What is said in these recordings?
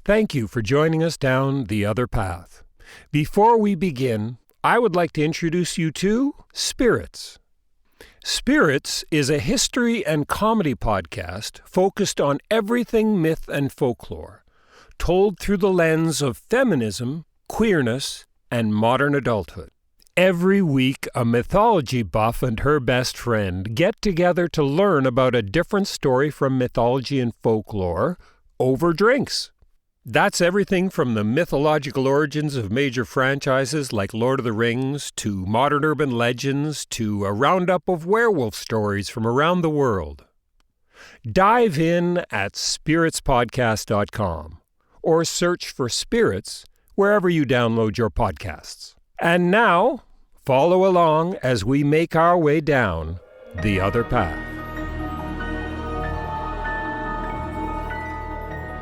Thank you for joining us down the other path. Before we begin, I would like to introduce you to Spirits. Spirits is a history and comedy podcast focused on everything myth and folklore, told through the lens of feminism, queerness, and modern adulthood. Every week, a mythology buff and her best friend get together to learn about a different story from mythology and folklore over drinks. That's everything from the mythological origins of major franchises like Lord of the Rings, to modern urban legends, to a roundup of werewolf stories from around the world. Dive in at spiritspodcast.com or search for Spirits wherever you download your podcasts. And now, follow along as we make our way down the other path.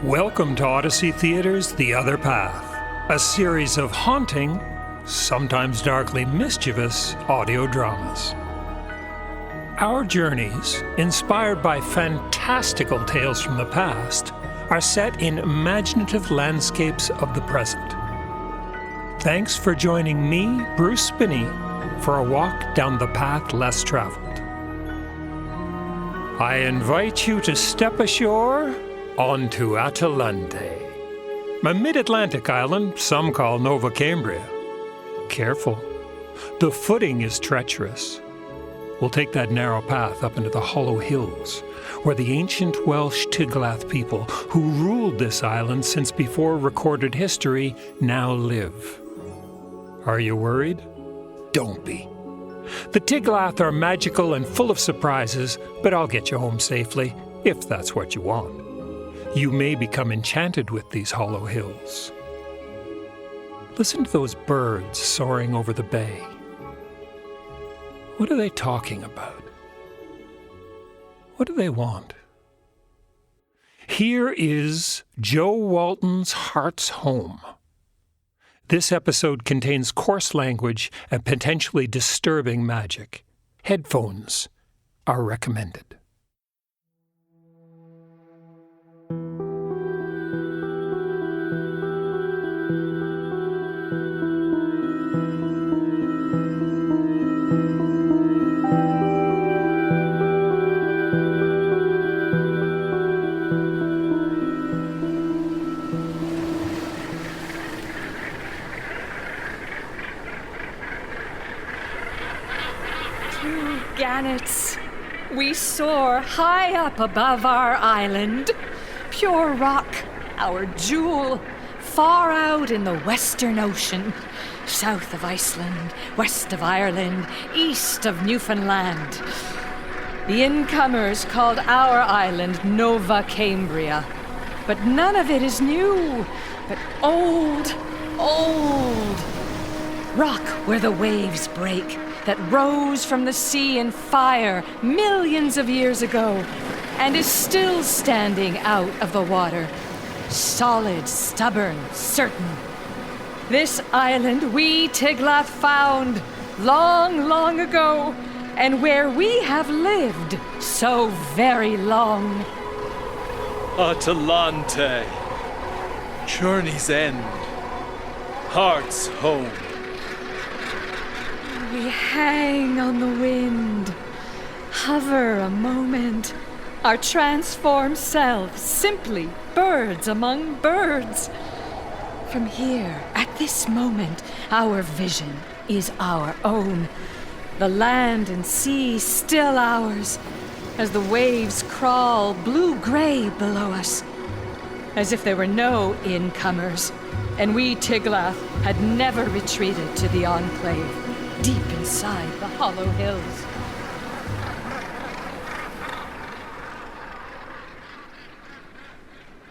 Welcome to Odyssey Theater's The Other Path, a series of haunting, sometimes darkly mischievous audio dramas. Our journeys, inspired by fantastical tales from the past, are set in imaginative landscapes of the present. Thanks for joining me, Bruce Spinney, for a walk down the path less traveled. I invite you to step ashore onto Atalante, a mid-Atlantic island some call Nova Cambria. Careful, the footing is treacherous. We'll take that narrow path up into the hollow hills, where the ancient Welsh Tiglath people who ruled this island since before recorded history now live. Are you worried? Don't be. The Tiglath are magical and full of surprises, but I'll get you home safely, if that's what you want. You may become enchanted with these hollow hills. Listen to those birds soaring over the bay. What are they talking about? What do they want? Here is Joe Walton's Heart's Home. This episode contains coarse language and potentially disturbing magic. Headphones are recommended. Gannets, we soar high up above our island. Pure rock, our jewel, far out in the Western Ocean, south of Iceland, west of Ireland, east of Newfoundland. The incomers called our island Nova Cambria, but none of it is new, but old. Rock where the waves break, that rose from the sea in fire millions of years ago and is still standing out of the water, solid, stubborn, certain. This island we Tiglath found long, long ago, and where we have lived so very long. Atalante, journey's end, heart's home. We hang on the wind, hover a moment, our transformed selves, simply birds among birds. From here, at this moment, our vision is our own. The land and sea still ours, as the waves crawl blue-gray below us, as if there were no incomers, and we Tiglath had never retreated to the enclave. Deep inside the hollow hills.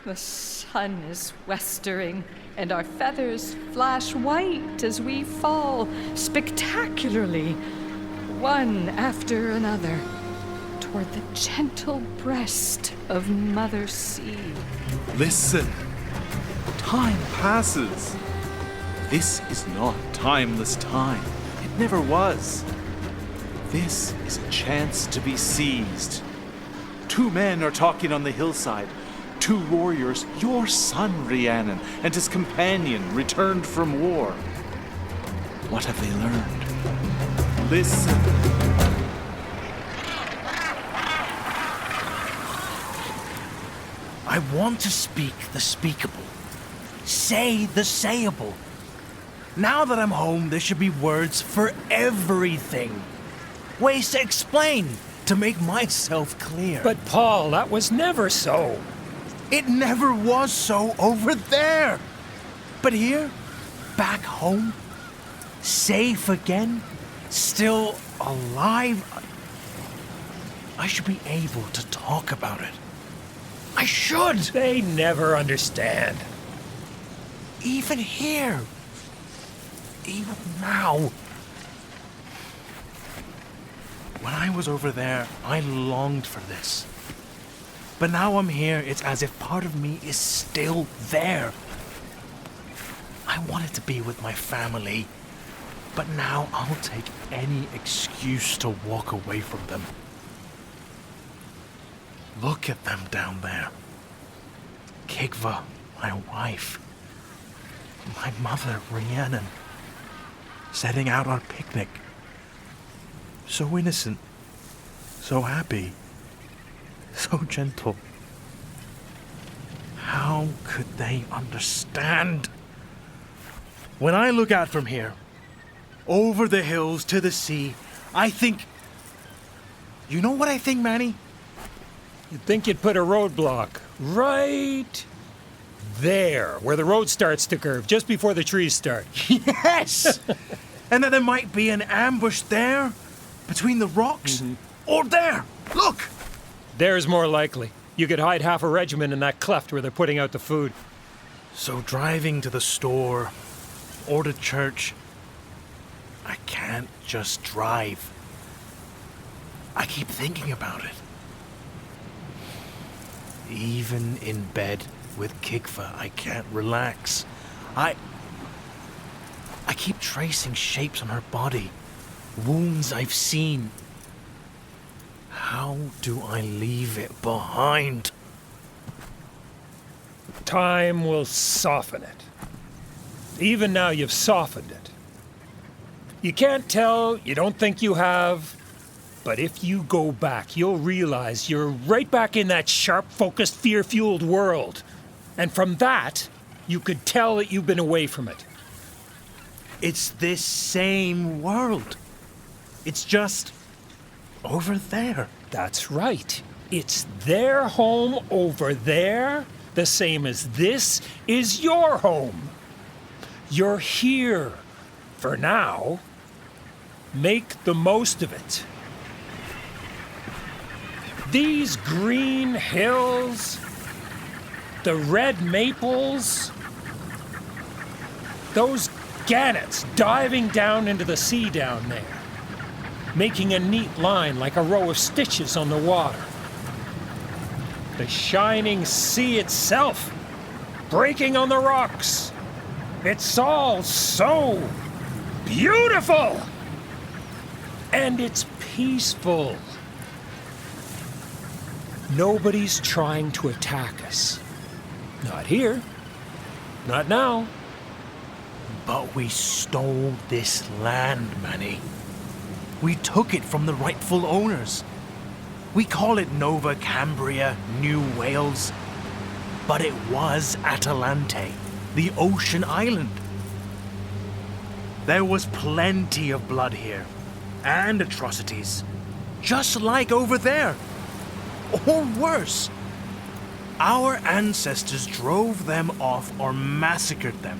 The sun is westering, and our feathers flash white as we fall spectacularly, one after another, toward the gentle breast of Mother Sea. Listen, time passes. This is not timeless time. It never was. This is a chance to be seized. Two men are talking on the hillside. Two warriors, your son Rhiannon and his companion, returned from war. What have they learned? Listen. I want to speak the speakable. Say the sayable. Now that I'm home, there should be words for everything. Ways to explain, to make myself clear. But Paul, that was never so. It never was so over there. But here, back home, safe again, still alive, I should be able to talk about it. I should! They never understand. Even here. Even now. When I was over there, I longed for this. But now I'm here, it's as if part of me is still there. I wanted to be with my family, but now I'll take any excuse to walk away from them. Look at them down there. Tiglath, my wife. My mother, Rhiannon. Setting out on a picnic. So innocent. So happy. So gentle. How could they understand? When I look out from here, over the hills to the sea, I think... You know what I think, Manny? You'd think you'd put a roadblock right there, where the road starts to curve, just before the trees start. Yes! And that there might be an ambush there, between the rocks. Or there! Look! There's more likely. You could hide half a regiment in that cleft where they're putting out the food. So driving to the store, or to church, I can't just drive. I keep thinking about it. Even in bed with Tiglath, I can't relax. I keep tracing shapes on her body, wounds I've seen. How do I leave it behind? Time will soften it. Even now you've softened it. You can't tell, you don't think you have, but if you go back, you'll realize you're right back in that sharp-focused, fear-fueled world. And from that, you could tell that you've been away from it. It's this same world. It's just over there. That's right. It's their home over there, the same as this is your home. You're here for now. Make the most of it. These green hills, the red maples, those gannets diving down into the sea down there, making a neat line like a row of stitches on the water. The shining sea itself, breaking on the rocks. It's all so beautiful! And it's peaceful. Nobody's trying to attack us. Not here. Not now. But we stole this land, Manny. We took it from the rightful owners. We call it Nova Cambria, New Wales. But it was Atalante, the ocean island. There was plenty of blood here, and atrocities, just like over there. Or worse. Our ancestors drove them off or massacred them,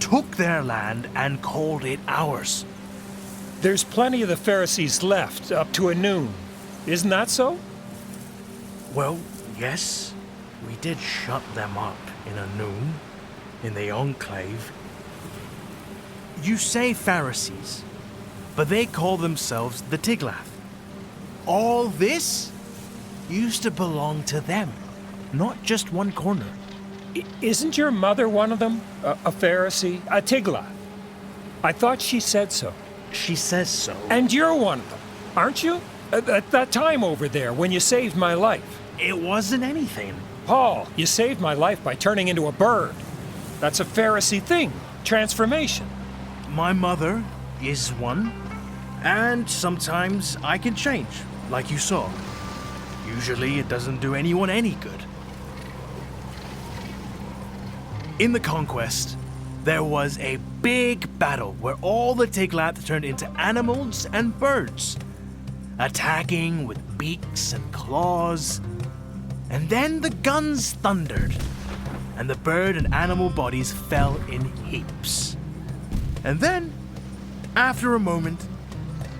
took their land and called it ours. There's plenty of the Pharisees left, up to a noon. Isn't that so? Well, yes, we did shut them up in a noon, in the enclave. You say Pharisees, but they call themselves the Tiglath. All this used to belong to them, not just one corner. Isn't your mother one of them? A Pharisee? A Tiglath? I thought she said so. She says so. And you're one of them, aren't you? At that time over there, when you saved my life. It wasn't anything. Paul, you saved my life by turning into a bird. That's a Pharisee thing, transformation. My mother is one, and sometimes I can change, like you saw. Usually it doesn't do anyone any good. In the conquest, there was a big battle where all the Tiglath turned into animals and birds, attacking with beaks and claws. And then the guns thundered, and the bird and animal bodies fell in heaps. And then, after a moment,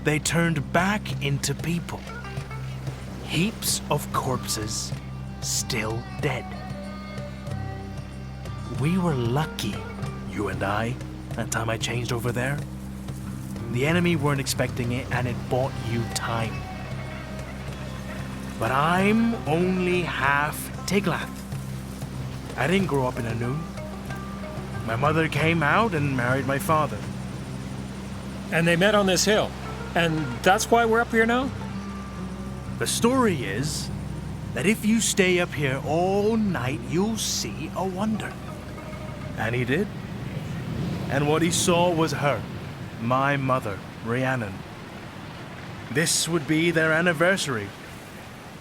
they turned back into people. Heaps of corpses, still dead. We were lucky, you and I, that time I changed over there. The enemy weren't expecting it, and it bought you time. But I'm only half Tiglath. I didn't grow up in a noon. My mother came out and married my father. And they met on this hill. And that's why we're up here now? The story is that if you stay up here all night, you'll see a wonder. And he did. And what he saw was her, my mother, Rhiannon. This would be their anniversary.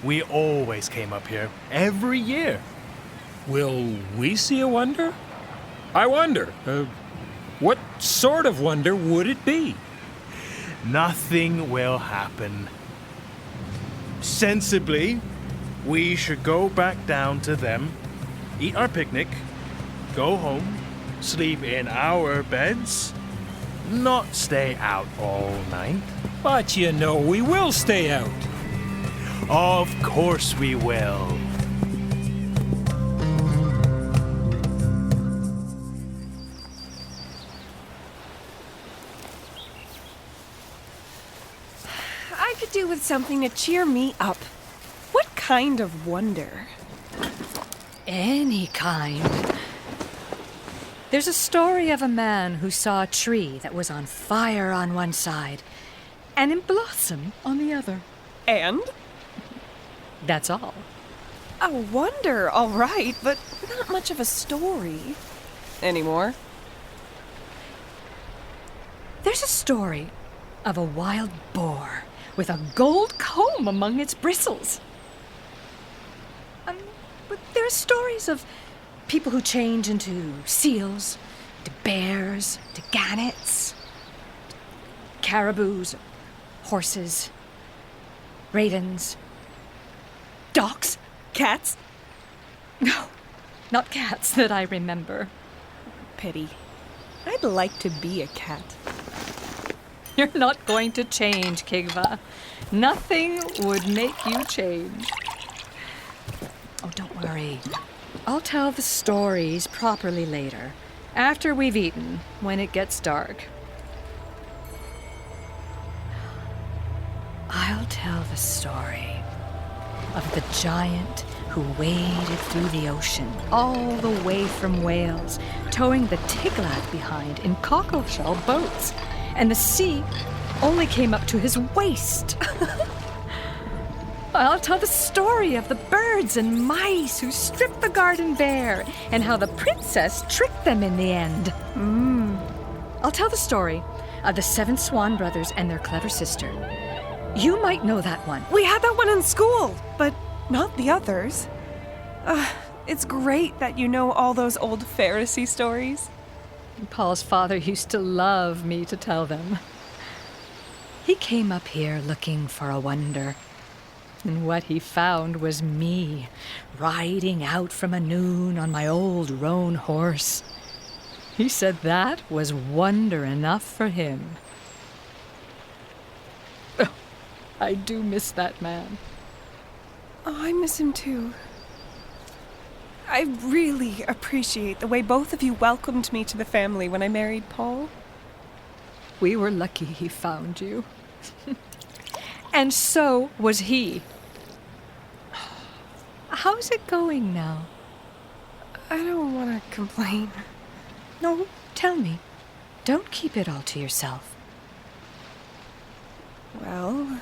We always came up here, every year. Will we see a wonder? I wonder. What sort of wonder would it be? Nothing will happen. Sensibly, we should go back down to them, eat our picnic, go home, sleep in our beds, not stay out all night. But you know we will stay out. Of course we will. I could do with something to cheer me up. What kind of wonder? Any kind. There's a story of a man who saw a tree that was on fire on one side and in blossom on the other. And? That's all. A wonder, all right, but not much of a story. Anymore? There's a story of a wild boar with a gold comb among its bristles. But there are stories of people who change into seals, to bears, to gannets, caribous, horses, ravens, dogs. Cats? No, not cats that I remember. Pity. I'd like to be a cat. You're not going to change, Kigva. Nothing would make you change. Oh, don't worry. I'll tell the stories properly later, after we've eaten, when it gets dark. I'll tell the story of the giant who waded through the ocean, all the way from Wales, towing the Tiglath behind in cockleshell boats, and the sea only came up to his waist. I'll tell the story of the birds and mice who stripped the garden bare, and how the princess tricked them in the end. I'll tell the story of the 7 Swan brothers and their clever sister. You might know that one. We had that one in school, but not the others. It's great that you know all those old Pharisee stories. Paul's father used to love me to tell them. He came up here looking for a wonder. And what he found was me, riding out from a noon on my old roan horse. He said that was wonder enough for him. Oh, I do miss that man. Oh, I miss him too. I really appreciate the way both of you welcomed me to the family when I married Paul. We were lucky he found you. And so was he. How's it going now? I don't want to complain. No, tell me. Don't keep it all to yourself. Well,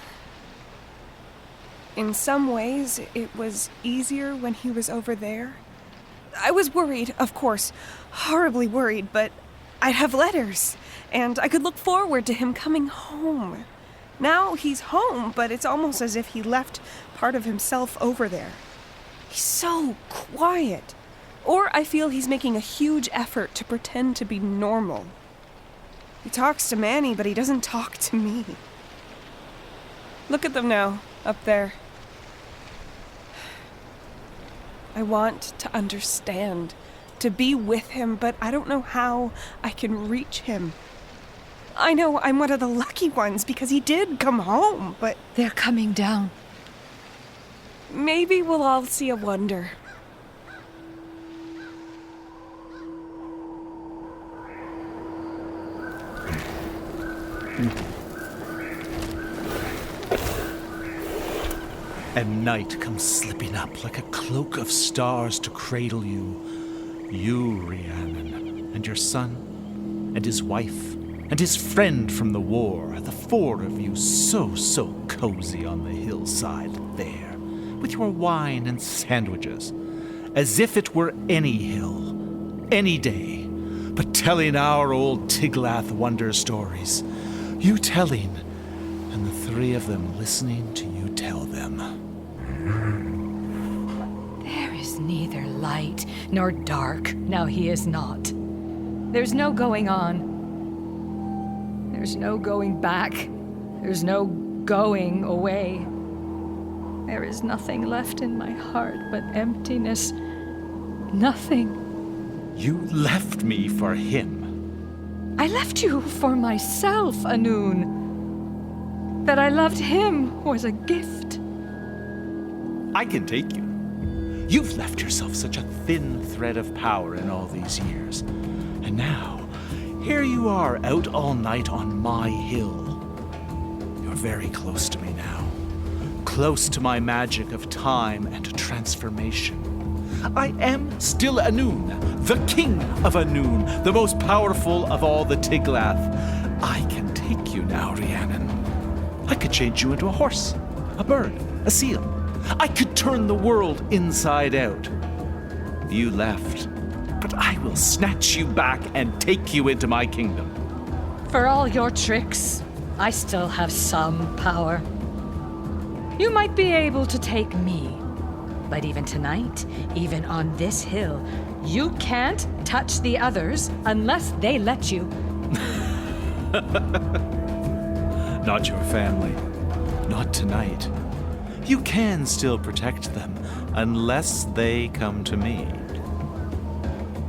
in some ways, it was easier when he was over there. I was worried, of course, horribly worried, but I'd have letters, and I could look forward to him coming home. Now he's home, but it's almost as if he left part of himself over there. He's so quiet. Or I feel he's making a huge effort to pretend to be normal. He talks to Manny, but he doesn't talk to me. Look at them now, up there. I want to understand, to be with him, but I don't know how I can reach him. I know I'm one of the lucky ones because he did come home, but They're coming down. maybe we'll all see a wonder. And night comes slipping up like a cloak of stars to cradle you. You, Rhiannon, and your son, and his wife, and his friend from the war, the four of you so cozy on the hillside there, with your wine and sandwiches, as if it were any hill, any day, but telling our old Tiglath wonder stories. You telling, and the three of them listening to you tell them. There is neither light nor dark, now he is not. There's no going on. There's no going back. There's no going away. There is nothing left in my heart but emptiness. Nothing. You left me for him. I left you for myself, Anun. That I loved him was a gift. I can take you. You've left yourself such a thin thread of power in all these years. And now, here you are out all night on my hill. You're very close to me now. Close to my magic of time and transformation. I am still Anun, the king of Anun, the most powerful of all the Tiglath. I can take you now, Rhiannon. I could change you into a horse, a bird, a seal. I could turn the world inside out. You left, but I will snatch you back and take you into my kingdom. For all your tricks, I still have some power. You might be able to take me, but even tonight, even on this hill, you can't touch the others unless they let you. Not your family. Not tonight. You can still protect them unless they come to me.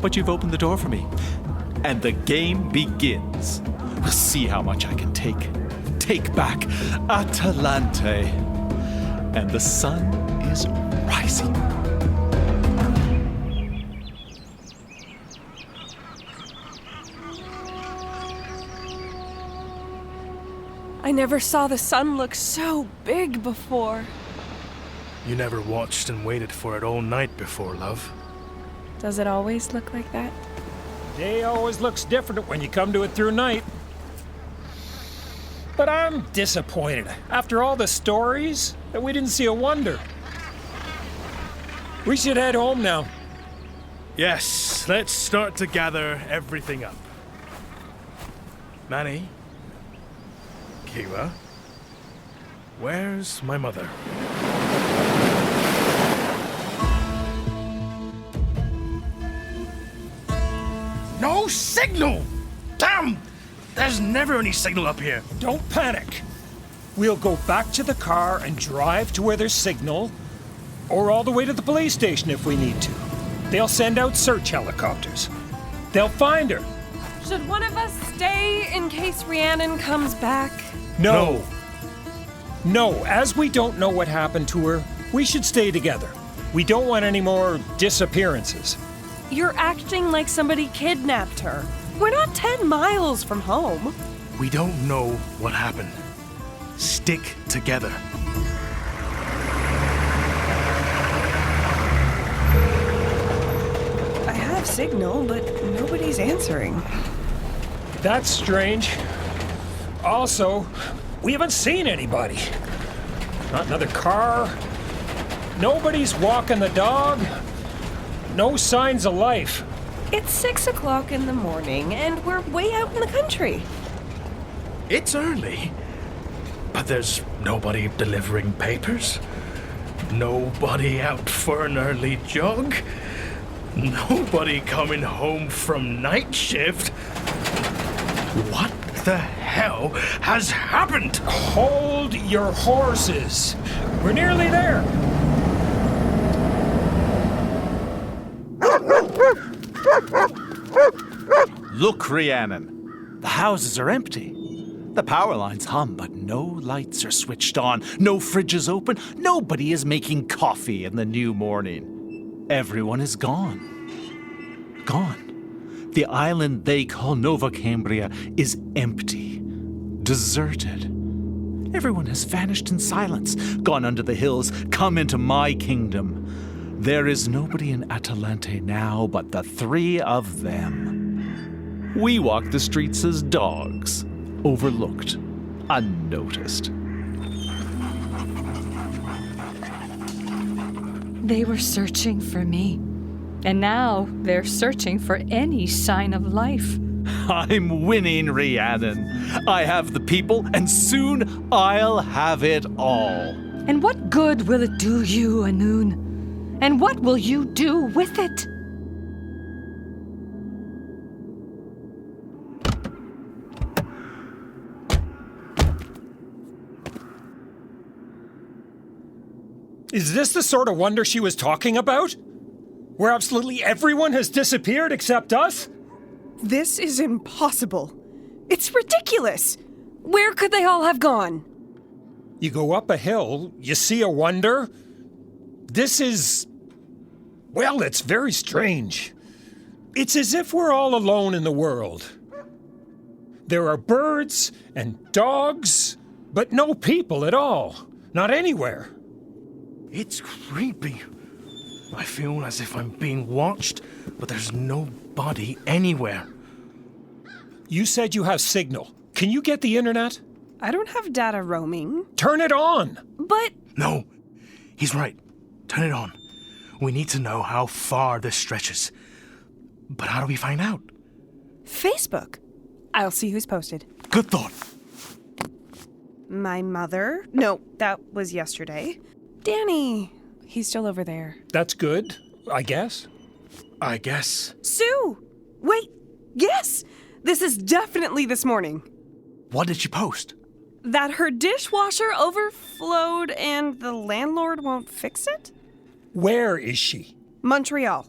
But you've opened the door for me, and the game begins. We'll see how much I can take. Take back Atalante. And the sun is rising. I never saw the sun look so big before. You never watched and waited for it all night before, love. Does it always look like that? Day always looks different when you come to it through night. But I'm disappointed, after all the stories, that we didn't see a wonder. We should head home now. Yes, let's start to gather everything up. Manny? Kayla? Where's my mother? No signal! Damn! There's never any signal up here. Don't panic. We'll go back to the car and drive to where there's signal, or all the way to the police station if we need to. They'll send out search helicopters. They'll find her. Should one of us stay in case Rhiannon comes back? No. No, as we don't know what happened to her, we should stay together. We don't want any more disappearances. You're acting like somebody kidnapped her. We're not 10 miles from home. We don't know what happened. Stick together. I have signal, but nobody's answering. That's strange. Also, we haven't seen anybody. Not another car. Nobody's walking the dog. No signs of life. It's 6 o'clock in the morning, and we're way out in the country. It's early, but there's nobody delivering papers. Nobody out for an early jog. Nobody coming home from night shift. What the hell has happened? Hold your horses. We're nearly there. Look, Rhiannon. The houses are empty. The power lines hum, but no lights are switched on. No fridge is open. Nobody is making coffee in the new morning. Everyone is gone. Gone. The island they call Nova Cambria is empty. Deserted. Everyone has vanished in silence, gone under the hills, come into my kingdom. There is nobody in Atalante now but the three of them. We walk the streets as dogs, overlooked, unnoticed. They were searching for me. And now they're searching for any sign of life. I'm winning, Rhiannon. I have the people, and soon I'll have it all. And what good will it do you, Anun? And what will you do with it? Is this the sort of wonder she was talking about? Where absolutely everyone has disappeared except us? This is impossible. It's ridiculous. Where could they all have gone? You go up a hill, you see a wonder. This is... well, it's very strange. It's as if we're all alone in the world. There are birds and dogs, but no people at all. Not anywhere. It's creepy. I feel as if I'm being watched, but there's nobody anywhere. You said you have signal. Can you get the internet? I don't have data roaming. Turn it on! But No, he's right. Turn it on. We need to know how far this stretches. But how do we find out? Facebook. I'll see who's posted. Good thought. My mother. No, that was yesterday. Danny. He's still over there. That's good, I guess. I guess. Sue! Wait, yes! This is definitely this morning. What did she post? That her dishwasher overflowed and the landlord won't fix it? Where is she? Montreal.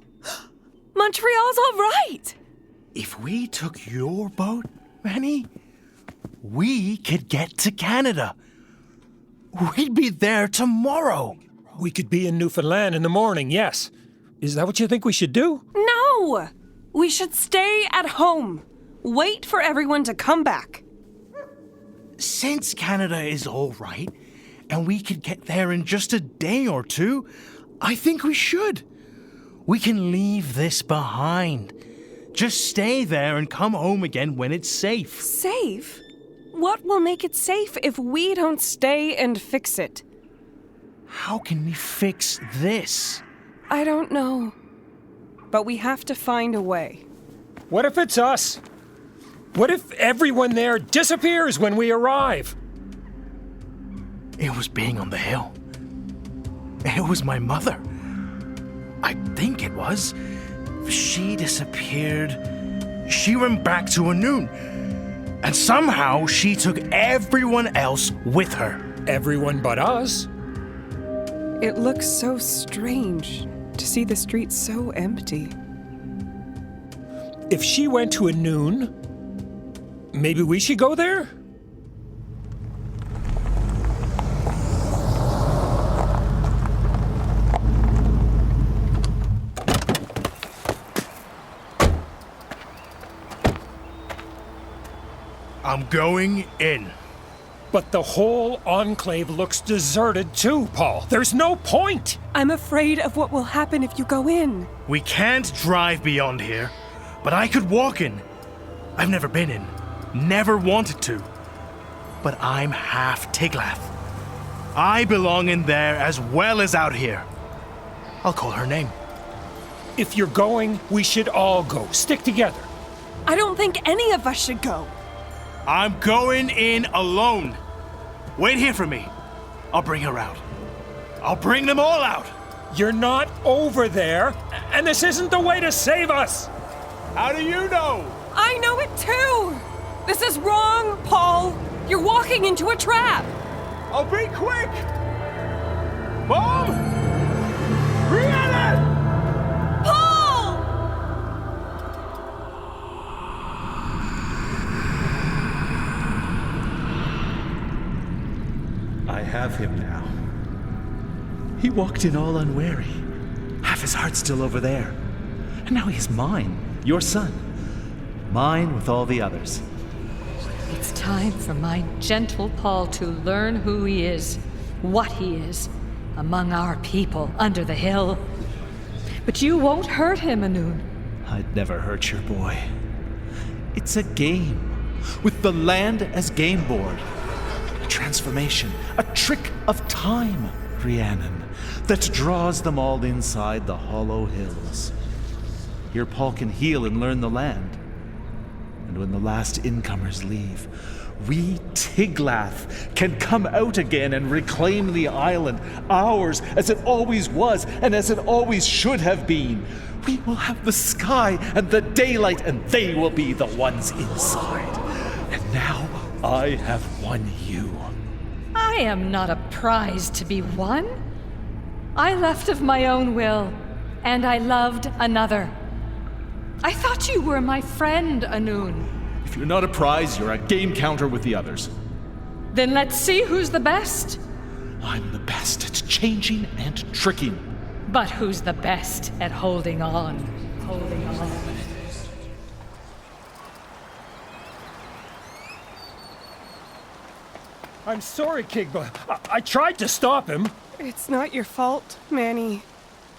Montreal's all right! If we took your boat, Manny, we could get to Canada. We'd be there tomorrow. We could be in Newfoundland in the morning, yes. Is that what you think we should do? No! We should stay at home. Wait for everyone to come back. Since Canada is all right, and we could get there in just a day or two, I think we should. We can leave this behind. Just stay there and come home again when it's safe. Safe? What will make it safe if we don't stay and fix it? How can we fix this? I don't know. But we have to find a way. What if it's us? What if everyone there disappears when we arrive? It was being on the hill. It was my mother. I think it was. She disappeared. She went back to Anun. And somehow she took everyone else with her. Everyone but us. It looks so strange to see the streets so empty. If she went to Anun, maybe we should go there? I'm going in. But the whole enclave looks deserted too, Paul. There's no point. I'm afraid of what will happen if you go in. We can't drive beyond here, but I could walk in. I've never been in. Never wanted to. But I'm half Tiglath. I belong in there as well as out here. I'll call her name. If you're going, we should all go. Stick together. I don't think any of us should go. I'm going in alone. Wait here for me. I'll bring her out. I'll bring them all out. You're not over there, and this isn't the way to save us. How do you know? I know it too! This is wrong, Paul! You're walking into a trap! I'll be quick! Mom! Rhiannon! Paul! I have him now. He walked in all unwary. Half his heart's still over there. And now he's mine, your son. Mine with all the others. It's time for my gentle Paul to learn who he is, what he is, among our people under the hill. But you won't hurt him, Anun. I'd never hurt your boy. It's a game, with the land as game board. A transformation, a trick of time, Rhiannon, that draws them all inside the hollow hills. Here Paul can heal and learn the land. And when the last incomers leave, we Tiglath can come out again and reclaim the island, ours as it always was and as it always should have been. We will have the sky and the daylight, and they will be the ones inside. And now I have won you. I am not a prize to be won. I left of my own will, and I loved another. I thought you were my friend, Anun. If you're not a prize, you're a game counter with the others. Then let's see who's the best. I'm the best at changing and tricking. But who's the best at holding on? Holding on. I'm sorry, Kigba. I tried to stop him. It's not your fault, Manny.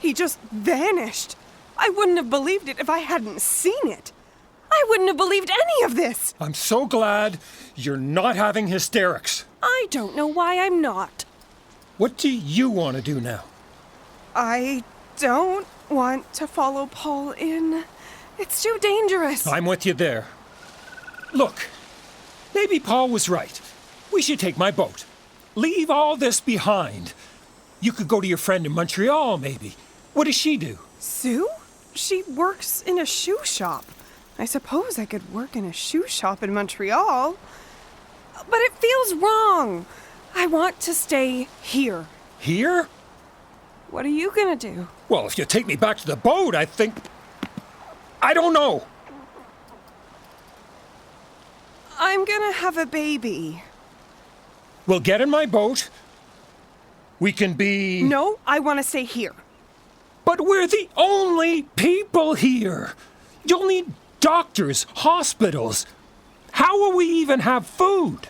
He just vanished. I wouldn't have believed it if I hadn't seen it. I wouldn't have believed any of this. I'm so glad you're not having hysterics. I don't know why I'm not. What do you want to do now? I don't want to follow Paul in. It's too dangerous. I'm with you there. Look, maybe Paul was right. We should take my boat. Leave all this behind. You could go to your friend in Montreal, maybe. What does she do? Sue? She works in a shoe shop. I suppose I could work in a shoe shop in Montreal. But it feels wrong. I want to stay here. Here? What are you gonna do? Well, if you take me back to the boat, I think... I don't know. I'm gonna have a baby. We'll get in my boat. We can be... No, I want to stay here. But we're the only people here. You'll need doctors, hospitals. How will we even have food?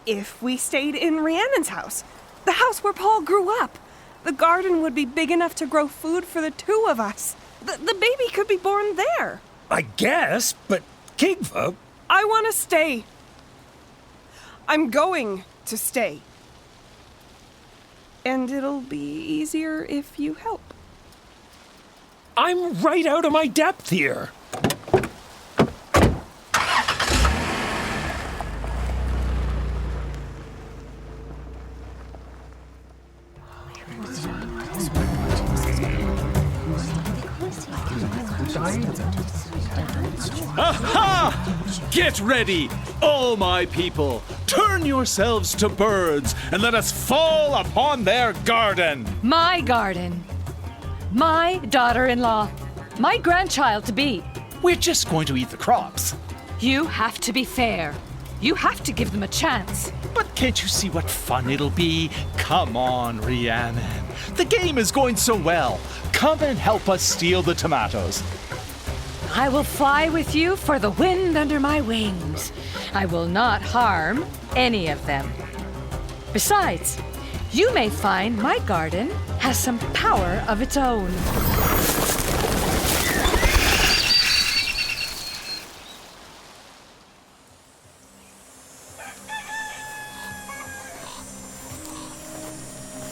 If we stayed in Rhiannon's house, the house where Paul grew up, the garden would be big enough to grow food for the two of us. The baby could be born there. I guess, but Kigva... I want to stay. I'm going to stay. And it'll be easier if you help. I'm right out of my depth here. Aha! Get ready, all my people! Turn yourselves to birds, and let us fall upon their garden! My garden. My daughter-in-law. My grandchild-to-be. We're just going to eat the crops. You have to be fair. You have to give them a chance. But can't you see what fun it'll be? Come on, Rhiannon. The game is going so well. Come and help us steal the tomatoes. I will fly with you for the wind under my wings. I will not harm any of them. Besides, you may find my garden has some power of its own.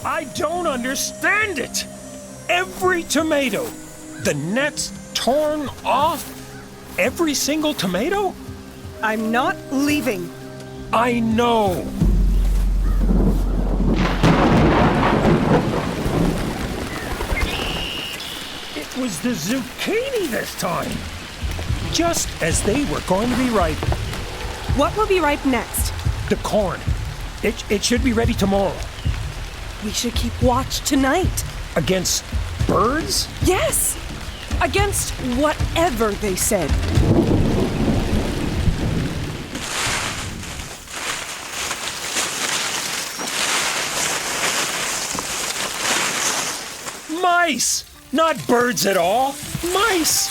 I don't understand it. Every tomato, the net's torn off. Every single tomato? I'm not leaving. I know. It was the zucchini this time. Just as they were going to be ripe. What will be ripe next? The corn. It should be ready tomorrow. We should keep watch tonight. Against birds? Yes! Against whatever they said. Mice! Not birds at all. Mice!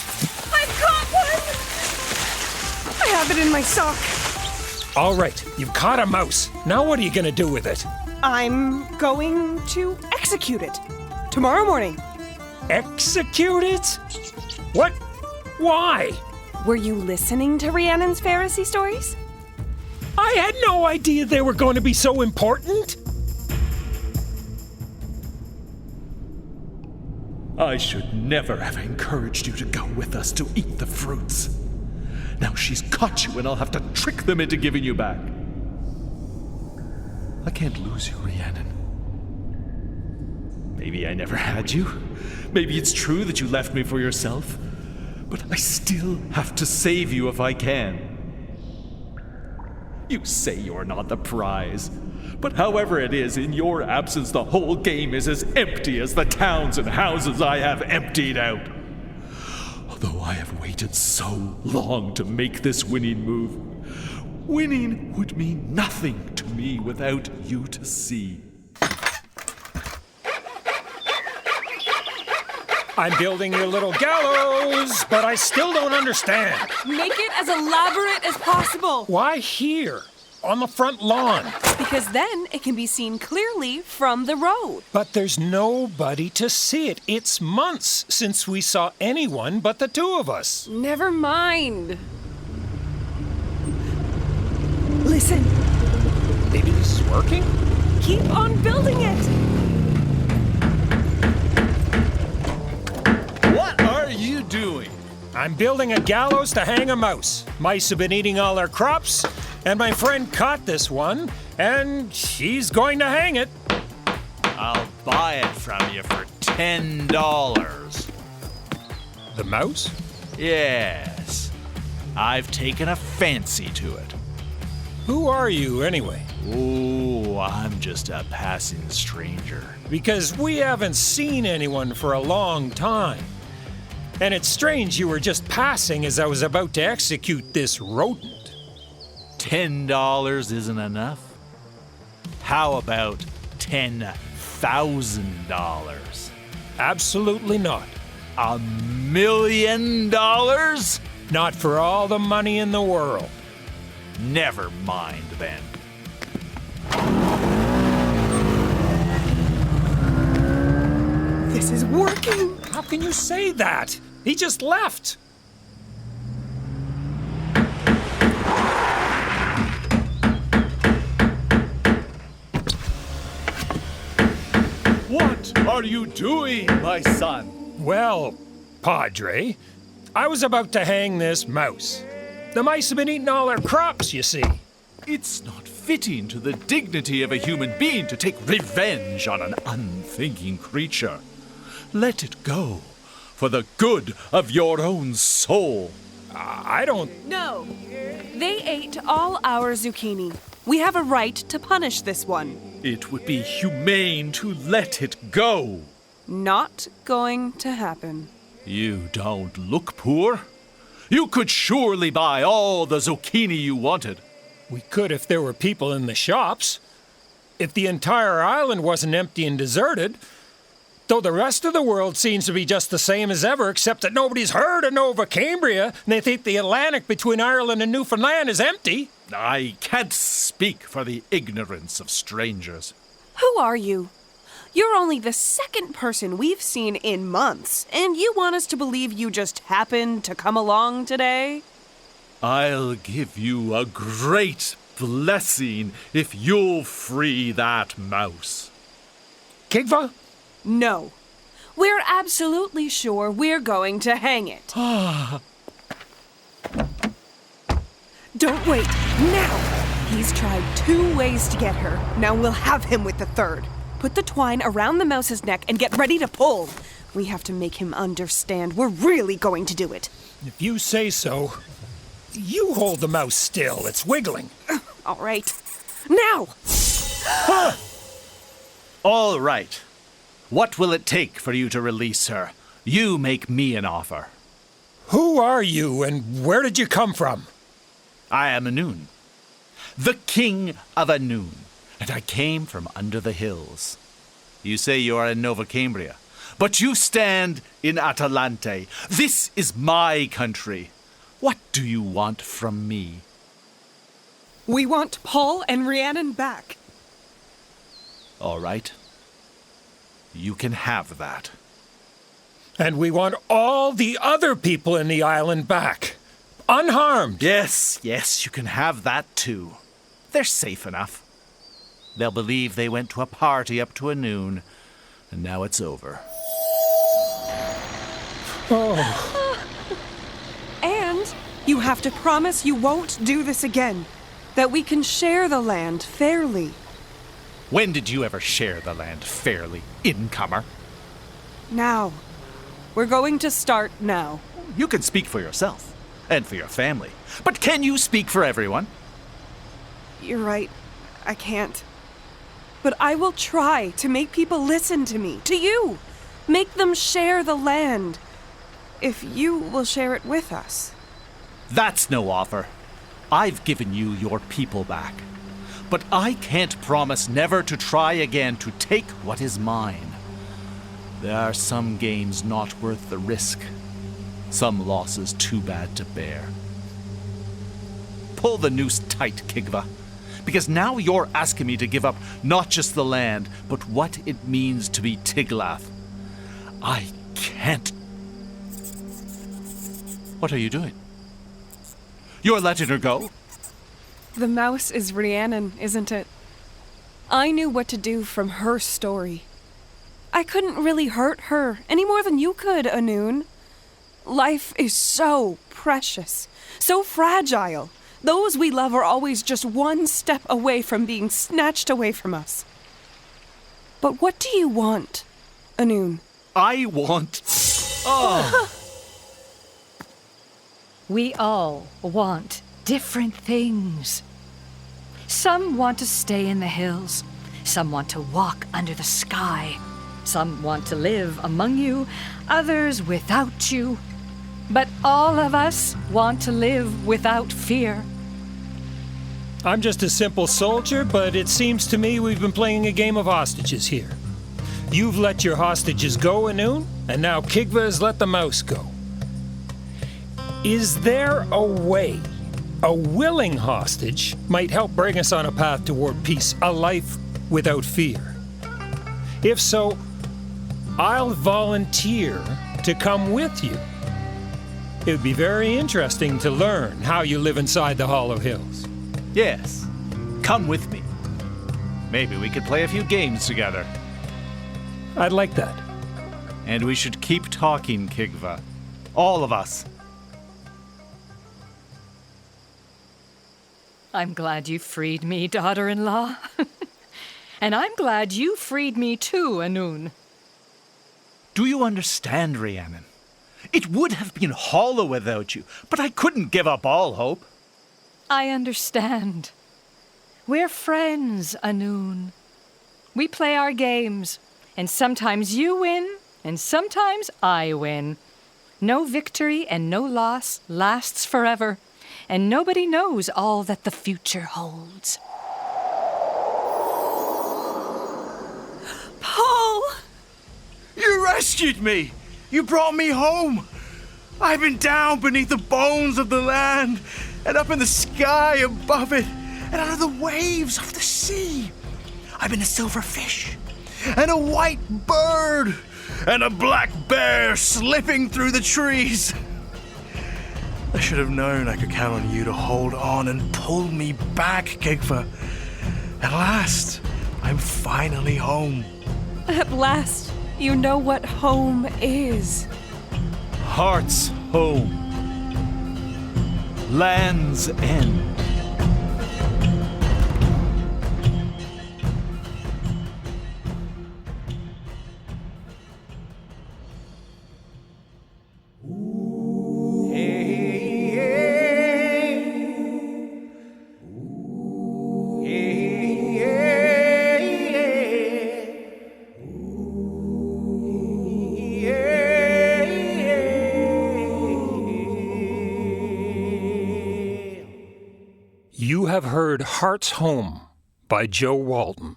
I've caught one! I have it in my sock. All right, you've caught a mouse. Now what are you going to do with it? I'm going to execute it. Tomorrow morning. Execute it? What? Why? Were you listening to Rhiannon's Pharisee stories? I had no idea they were going to be so important. I should never have encouraged you to go with us to eat the fruits. Now she's caught you and I'll have to trick them into giving you back. I can't lose you, Rhiannon. Maybe I never had you. Maybe it's true that you left me for yourself. But I still have to save you if I can. You say you're not the prize. But however it is, in your absence, the whole game is as empty as the towns and houses I have emptied out. Although I have waited so long to make this winning move, winning would mean nothing to me without you to see. I'm building your little gallows, but I still don't understand. Make it as elaborate as possible. Why here? On the front lawn? Because then it can be seen clearly from the road. But there's nobody to see it. It's months since we saw anyone but the two of us. Never mind. Listen, Maybe this is working? keep on building it. What are you doing? I'm building a gallows to hang a mouse. Mice have been eating all our crops, and my friend caught this one, and she's going to hang it. I'll buy it from you for $10. The mouse? Yes. I've taken a fancy to it. Who are you, anyway? Oh, I'm just a passing stranger. Because we haven't seen anyone for a long time. And it's strange you were just passing as I was about to execute this rodent. $10 isn't enough? How about $10,000? Absolutely not. $1 million? Not for all the money in the world. Never mind then. This is working. How can you say that? He just left. What are you doing, my son? Well, Padre, I was about to hang this mouse. The mice have been eating all our crops, you see. It's not fitting to the dignity of a human being to take revenge on an unthinking creature. Let it go, for the good of your own soul. I don't... No. They ate all our zucchini. We have a right to punish this one. It would be humane to let it go. Not going to happen. You don't look poor. You could surely buy all the zucchini you wanted. We could if there were people in the shops. If the entire island wasn't empty and deserted. Though the rest of the world seems to be just the same as ever, except that nobody's heard of Nova Cambria, and they think the Atlantic between Ireland and Newfoundland is empty. I can't speak for the ignorance of strangers. Who are you? You're only the second person we've seen in months, and you want us to believe you just happened to come along today? I'll give you a great blessing if you'll free that mouse. Tiglath? No. We're absolutely sure we're going to hang it. Don't wait. Now! He's tried 2 ways to get her. Now we'll have him with the 3rd. Put the twine around the mouse's neck and get ready to pull. We have to make him understand we're really going to do it. If you say so. You hold the mouse still. It's wiggling. All right. Now! All right. What will it take for you to release her? You make me an offer. Who are you and where did you come from? I am Anun, the king of Anun, and I came from under the hills. You say you are in Nova Cambria, but you stand in Atalante. This is my country. What do you want from me? We want Paul and Rhiannon back. All right. You can have that. And we want all the other people in the island back. Unharmed. Yes, you can have that too. They're safe enough. They'll believe they went to a party up to Anun, and now it's over. Oh. And you have to promise you won't do this again. That we can share the land fairly. When did you ever share the land fairly, incomer? Now. We're going to start now. You can speak for yourself and for your family, but can you speak for everyone? You're right. I can't. But I will try to make people listen to me, to you. Make them share the land. If you will share it with us. That's no offer. I've given you your people back. But I can't promise never to try again to take what is mine. There are some gains not worth the risk. Some losses too bad to bear. Pull the noose tight, Tiglath, because now you're asking me to give up not just the land, but what it means to be Tiglath. I can't. What are you doing? You're letting her go? The mouse is Rhiannon, isn't it? I knew what to do from her story. I couldn't really hurt her any more than you could, Anun. Life is so precious, so fragile. Those we love are always just one step away from being snatched away from us. But what do you want, Anun? I want... We all want different things. Some want to stay in the hills. Some want to walk under the sky. Some want to live among you, others without you. But all of us want to live without fear. I'm just a simple soldier, but it seems to me we've been playing a game of hostages here. You've let your hostages go, Anun, and now Tiglath has let the mouse go. Is there a way a willing hostage might help bring us on a path toward peace, a life without fear? If so, I'll volunteer to come with you. It would be very interesting to learn how you live inside the Hollow Hills. Yes, come with me. Maybe we could play a few games together. I'd like that. And we should keep talking, Tiglath. All of us. I'm glad you freed me, daughter-in-law. And I'm glad you freed me too, Anun. Do you understand, Rhiannon? It would have been hollow without you, but I couldn't give up all hope. I understand. We're friends, Anun. We play our games, and sometimes you win, and sometimes I win. No victory and no loss lasts forever, and nobody knows all that the future holds. Paul! You rescued me! You brought me home! I've been down beneath the bones of the land, and up in the sky above it, and under the waves of the sea. I've been a silver fish, and a white bird, and a black bear slipping through the trees. I should have known I could count on you to hold on and pull me back, Tiglath. At last, I'm finally home. At last, you know what home is. Heart's home. Land's end. You have heard Heart's Home by Joe Walton.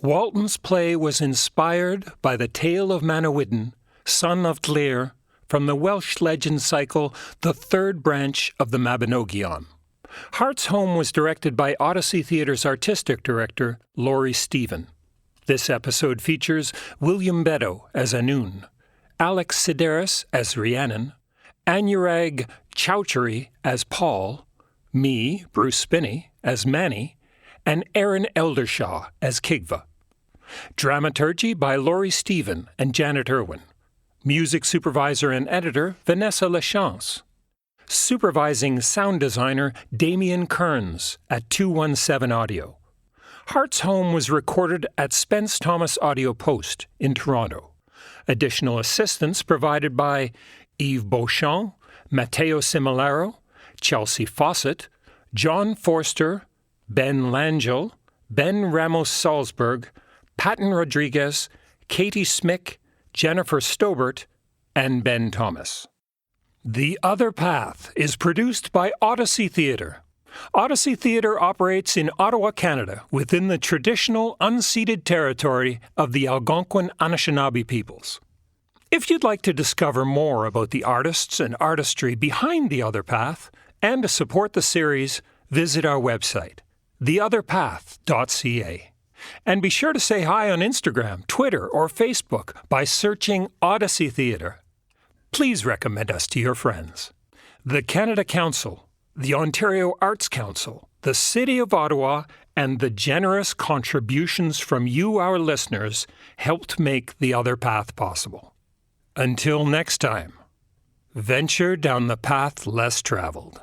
Walton's play was inspired by the Tale of Manawydan, son of Llyr, from the Welsh legend cycle, the third branch of the Mabinogion. Heart's Home was directed by Odyssey Theatre's artistic director, Laurie Stephen. This episode features William Beddoe as Anun, Alex Sideris as Rhiannon, Anurag Chowdhury as Paul, me, Bruce Spinney, as Manny, and Aaron Eldershaw as Kigva. Dramaturgy by Laurie Stephen and Janet Irwin. Music supervisor and editor, Vanessa Lachance. Supervising sound designer, Damien Kearns at 217 Audio. Heart's Home was recorded at Spence Thomas Audio Post in Toronto. Additional assistance provided by Yves Beauchamp, Matteo Similaro, Chelsea Fawcett, John Forster, Ben Langell, Ben Ramos Salzburg, Patton Rodriguez, Katie Smick, Jennifer Stobert, and Ben Thomas. The Other Path is produced by Odyssey Theatre. Odyssey Theatre operates in Ottawa, Canada, within the traditional unceded territory of the Algonquin Anishinaabe peoples. If you'd like to discover more about the artists and artistry behind The Other Path, and to support the series, visit our website, theotherpath.ca. And be sure to say hi on Instagram, Twitter, or Facebook by searching Odyssey Theatre. Please recommend us to your friends. The Canada Council, the Ontario Arts Council, the City of Ottawa, and the generous contributions from you, our listeners, helped make The Other Path possible. Until next time, venture down the path less traveled.